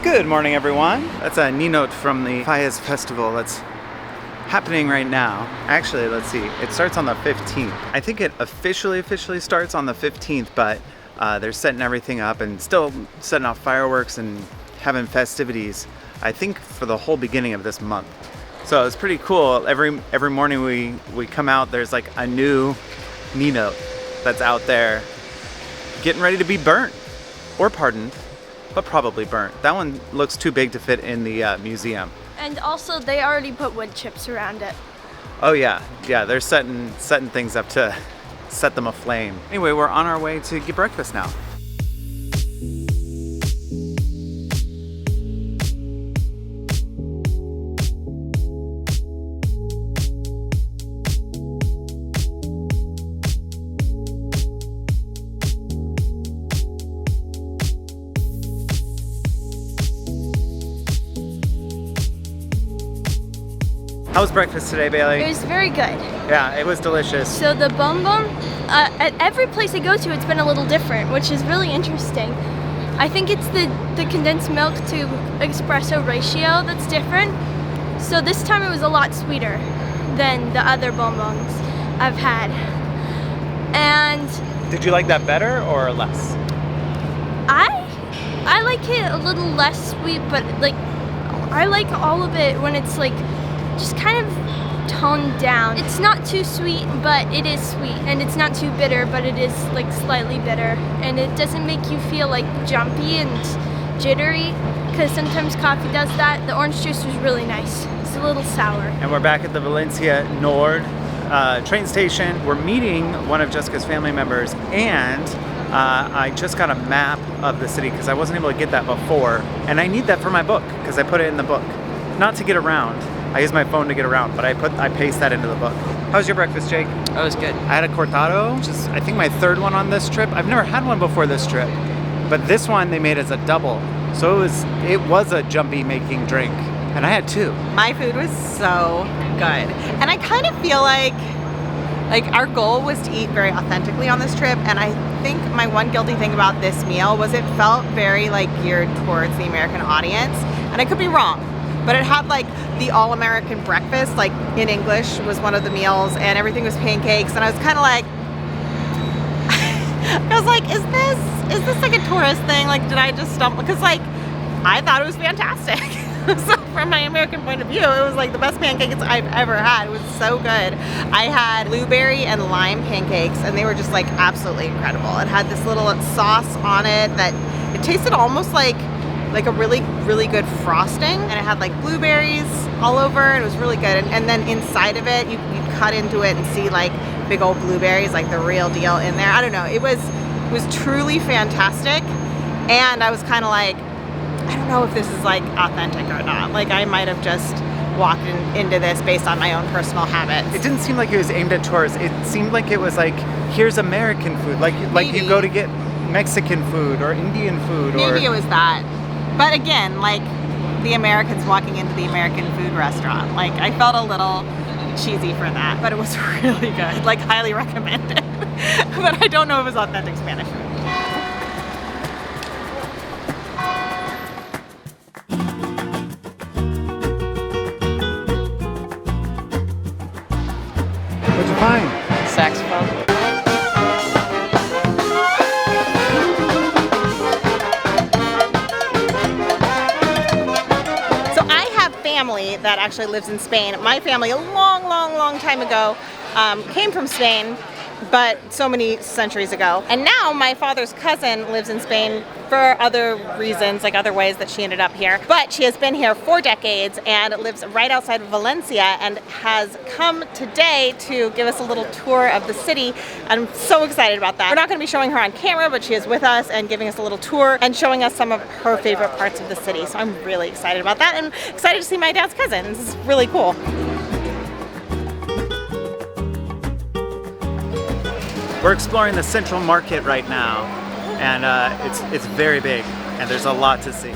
Good morning, everyone. That's a keynote from the Fallas festival that's happening right now. Actually, let's see. It starts on the 15th. I think it officially starts on the 15th, but they're setting everything up and still setting off fireworks and having festivities, I think, for the whole beginning of this month. So it's pretty cool. Every morning we come out, there's like a new keynote that's out there getting ready to be burnt or pardoned, but probably burnt. That one looks too big to fit in the museum. And also they already put wood chips around it. Oh yeah, they're setting things up to set them aflame. Anyway, we're on our way to get breakfast now. How was breakfast today, Bailey? It was very good. Yeah, it was delicious. So the bonbon, at every place I go to, it's been a little different, which is really interesting. I think it's the condensed milk to espresso ratio that's different. So this time it was a lot sweeter than the other bonbons I've had. And did you like that better or less? I like it a little less sweet, but like I like all of it when it's like just kind of toned down. It's not too sweet, but it is sweet. And it's not too bitter, but it is like slightly bitter. And it doesn't make you feel like jumpy and jittery, because sometimes coffee does that. The orange juice was really nice. It's a little sour. And we're back at the Valencia Nord train station. We're meeting one of Jessica's family members, and I just got a map of the city because I wasn't able to get that before. And I need that for my book because I put it in the book. Not to get around. I use my phone to get around, but I paste that into the book. How was your breakfast, Jake? Oh, it was good. I had a cortado, which is I think my third one on this trip. I've never had one before this trip, but this one they made as a double. So it was a jumpy making drink, and I had two. My food was so good. And I kind of feel like our goal was to eat very authentically on this trip, and I think my one guilty thing about this meal was it felt very like geared towards the American audience, and I could be wrong. But it had like the all-American breakfast, like in English was one of the meals, and everything was pancakes, and I was kind of like, is this like a tourist thing? Like, did I just stumble? Because like, I thought it was fantastic. So from my American point of view, it was like the best pancakes I've ever had. It was so good. I had blueberry and lime pancakes, and they were just like absolutely incredible. It had this little sauce on it that it tasted almost like a really, really good frosting, and it had like blueberries all over. It was really good. And then inside of it, you cut into it and see like big old blueberries, like the real deal in there. I don't know. It was truly fantastic. And I was kind of like, I don't know if this is like authentic or not. Like I might have just walked into this based on my own personal habits. It didn't seem like it was aimed at tourists. It seemed like it was like, here's American food. Like you go to get Mexican food or Indian food. Maybe it was that. But again, like the Americans walking into the American food restaurant, like I felt a little cheesy for that, but it was really good. Like highly recommended. But I don't know if it was authentic Spanish food. What'd you find? Saxophone. That actually lives in Spain. My family a long time ago came from Spain, but so many centuries ago. And now my father's cousin lives in Spain for other reasons, like other ways that she ended up here. But she has been here for decades and lives right outside of Valencia and has come today to give us a little tour of the city. I'm so excited about that. We're not going to be showing her on camera, but she is with us and giving us a little tour and showing us some of her favorite parts of the city. So I'm really excited about that and excited to see my dad's cousin. This is really cool. We're exploring the Central Market right now, and it's very big, and there's a lot to see.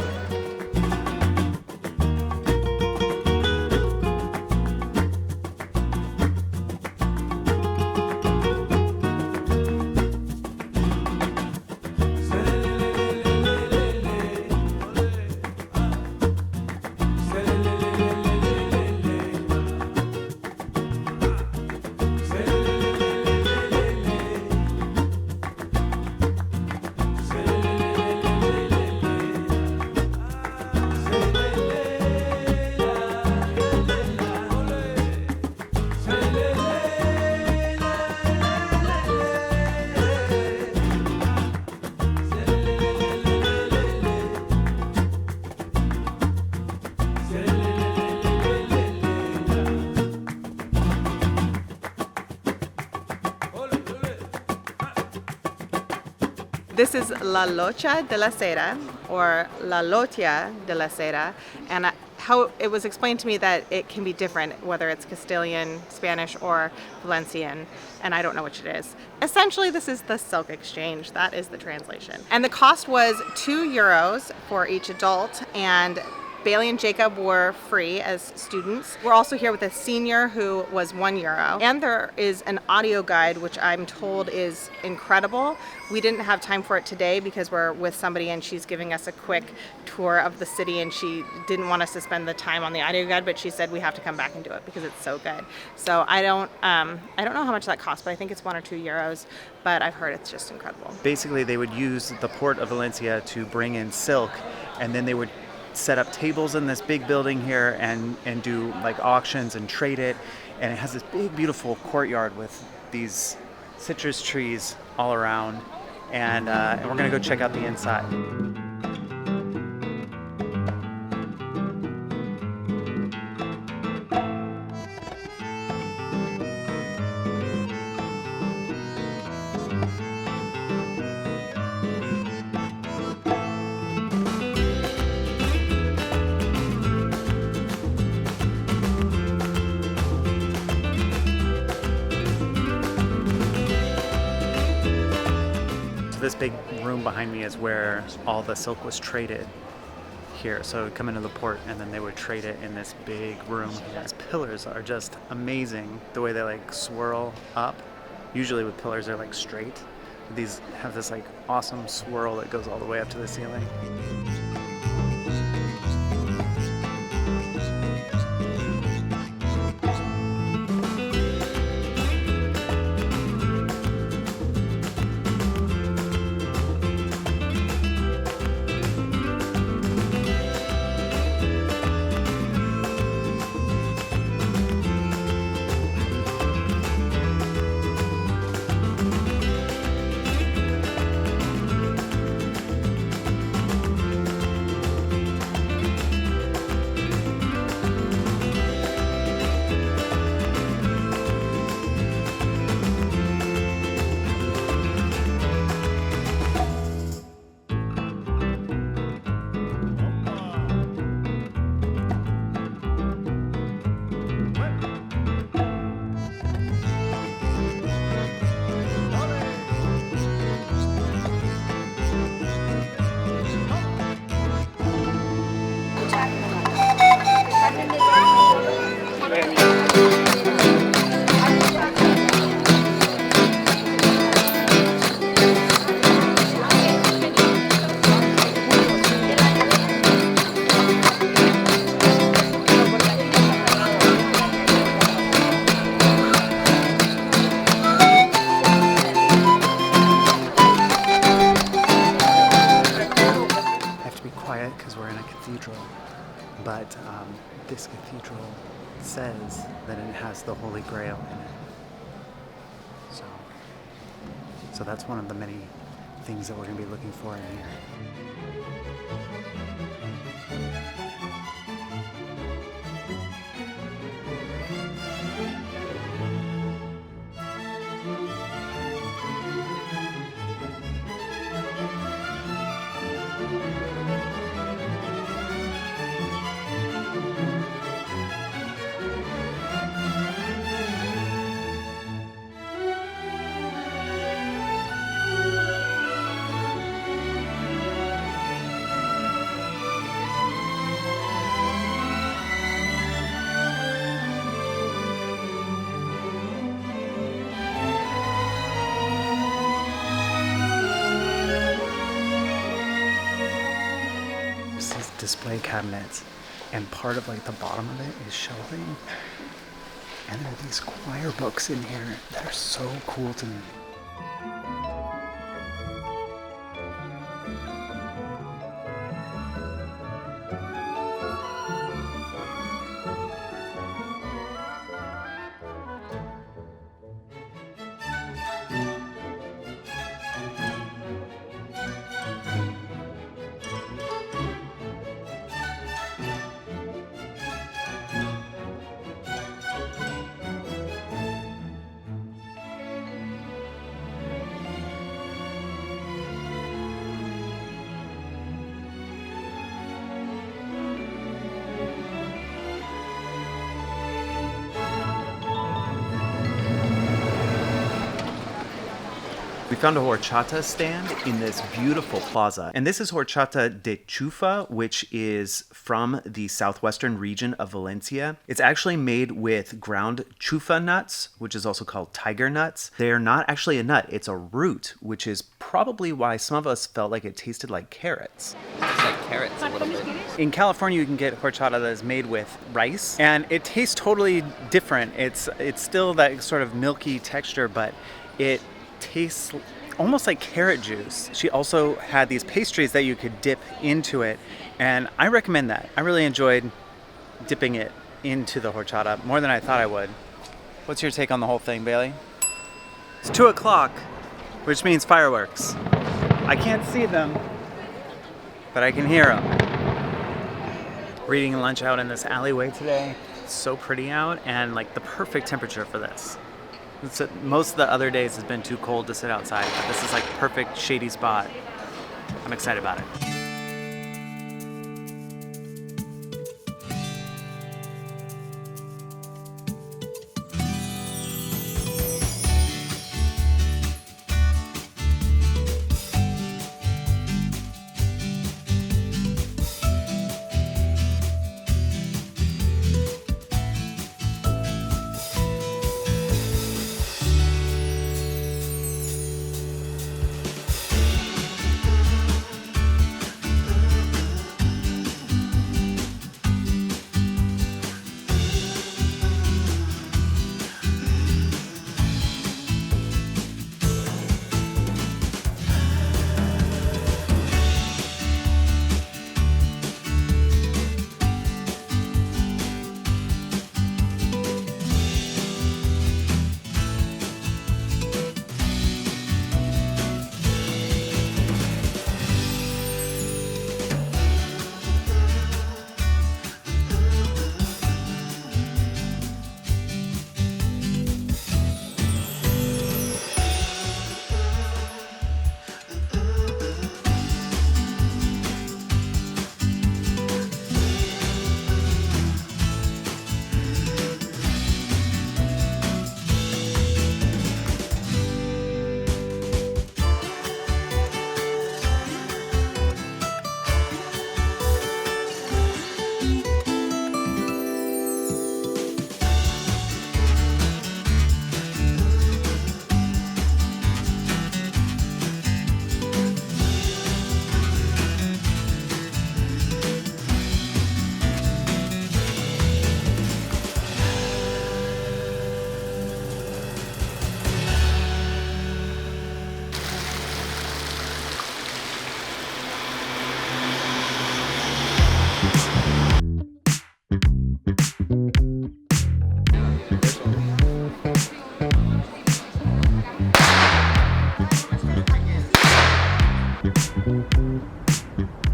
This is La Locha de la Seda, or La Lotia de la Seda, and how it was explained to me that it can be different, whether it's Castilian, Spanish, or Valencian, and I don't know which it is. Essentially, this is the silk exchange. That is the translation. And the cost was €2 for each adult, and Bailey and Jacob were free as students. We're also here with a senior who was €1. And there is an audio guide, which I'm told is incredible. We didn't have time for it today because we're with somebody and she's giving us a quick tour of the city, and she didn't want us to spend the time on the audio guide, but she said we have to come back and do it because it's so good. So I don't know how much that costs, but I think it's €1 or €2, but I've heard it's just incredible. Basically, they would use the port of Valencia to bring in silk, and then they would set up tables in this big building here and do like auctions and trade it. And it has this big, beautiful courtyard with these citrus trees all around. And we're gonna go check out the inside. This big room behind me is where all the silk was traded here. So it would come into the port and then they would trade it in this big room. These pillars are just amazing, the way they like swirl up. Usually with pillars they're like straight. These have this like awesome swirl that goes all the way up to the ceiling. But this cathedral says that it has the Holy Grail in it. So that's one of the many things that we're going to be looking for in here. Display cabinets, and part of like the bottom of it is shelving, and there are these choir books in here that are so cool to me. found a horchata stand in this beautiful plaza. And this is horchata de chufa, which is from the southwestern region of Valencia. It's actually made with ground chufa nuts, which is also called tiger nuts. They are not actually a nut, it's a root, which is probably why some of us felt like it tasted like carrots. It's like carrots a little bit. In California, you can get horchata that is made with rice, and it tastes totally different. It's still that sort of milky texture, but it tastes almost like carrot juice. She also had these pastries that you could dip into it, and I recommend that. I really enjoyed dipping it into the horchata more than I thought I would. What's your take on the whole thing, Bailey? It's 2 o'clock, which means fireworks. I can't see them, but I can hear them. We're eating lunch out in this alleyway today. It's so pretty out, and like the perfect temperature for this. Most of the other days has been too cold to sit outside, but this is like perfect shady spot. I'm excited about it.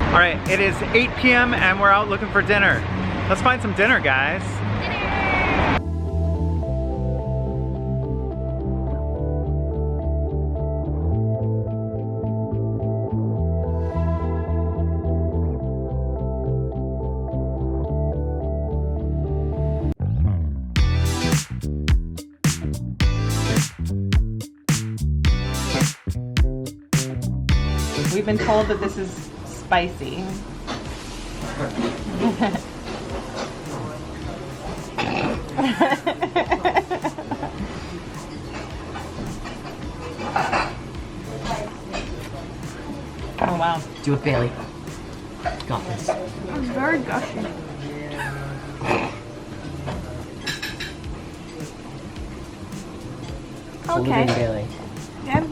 All right, it is 8 p.m. and we're out looking for dinner. Let's find some dinner, guys. We've been told that this is spicy. Oh wow. Do it, Bailey. Got this. It's very gushy. Hold it in, Bailey. Yeah.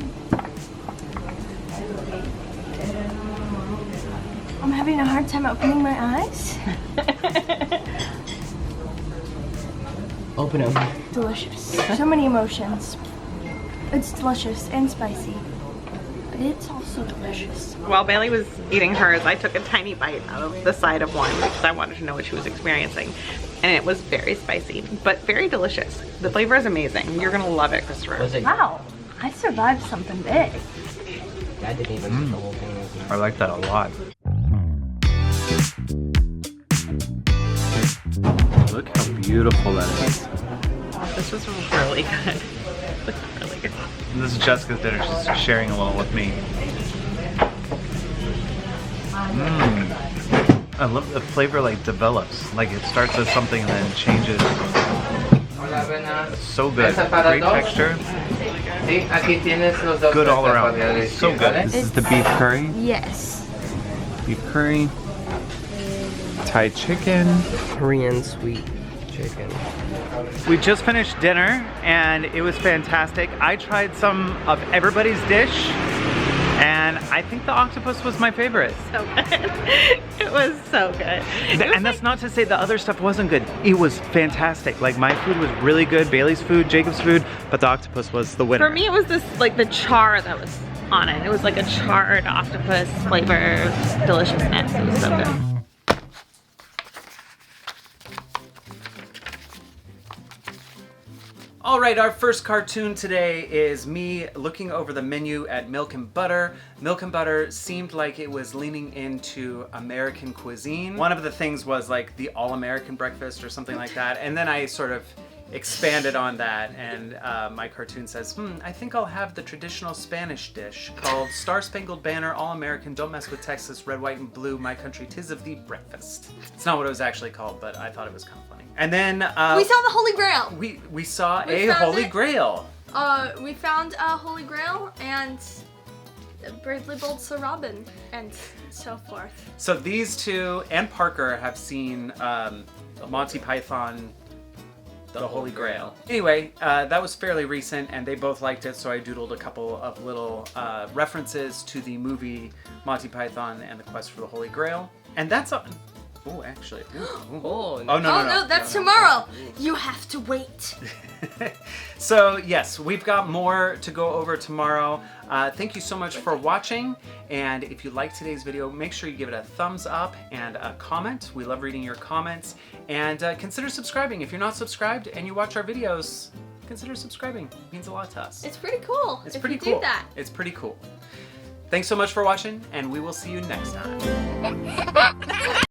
I'm having a hard time opening my eyes. Open them. Delicious. So many emotions. It's delicious and spicy, but it's also delicious. While Bailey was eating hers, I took a tiny bite out of the side of one because I wanted to know what she was experiencing. And it was very spicy, but very delicious. The flavor is amazing. You're gonna love it, Christopher. Was it? Wow, I survived something big. Dad didn't even eat the whole thing. I like that a lot. Look how beautiful that is. This was really good. really good. This is Jessica's dinner. She's sharing a little with me. I love the flavor like develops. Like it starts as something and then changes. It's so good. Great texture. Good all around. It's so good. This is the beef curry. Yes. Beef curry. Thai chicken. Korean sweet chicken. We just finished dinner and it was fantastic. I tried some of everybody's dish and I think the octopus was my favorite. So good. It was so good. And that's not to say the other stuff wasn't good. It was fantastic. Like my food was really good, Bailey's food, Jacob's food, but the octopus was the winner. For me, it was this, like the char that was on it. It was like a charred octopus flavor, deliciousness. It was so good. All right, our first cartoon today is me looking over the menu at Milk and Butter. Milk and Butter seemed like it was leaning into American cuisine. One of the things was like the all-American breakfast or something like that. And then I sort of expanded on that and my cartoon says, I think I'll have the traditional Spanish dish called Star Spangled Banner, All-American, Don't Mess with Texas, Red, White, and Blue, My Country, 'Tis of Thee Breakfast. It's not what it was actually called, but I thought it was kind of funny. And then we saw the Holy Grail. We saw We a found Holy it. Grail. We found a Holy Grail and Bradley Bold Sir Robin and so forth. So these two and Parker have seen Monty Python, The Holy Grail. Anyway, that was fairly recent and they both liked it, so I doodled a couple of little references to the movie Monty Python and the Quest for the Holy Grail. And that's a... Oh, actually. Oh, No, that's tomorrow. You have to wait. So yes, we've got more to go over tomorrow. Thank you so much for watching. And if you liked today's video, make sure you give it a thumbs up and a comment. We love reading your comments. And consider subscribing. If you're not subscribed and you watch our videos, consider subscribing. It means a lot to us. It's pretty cool. It's if pretty you cool. do that. It's pretty cool. Thanks so much for watching, and we will see you next time.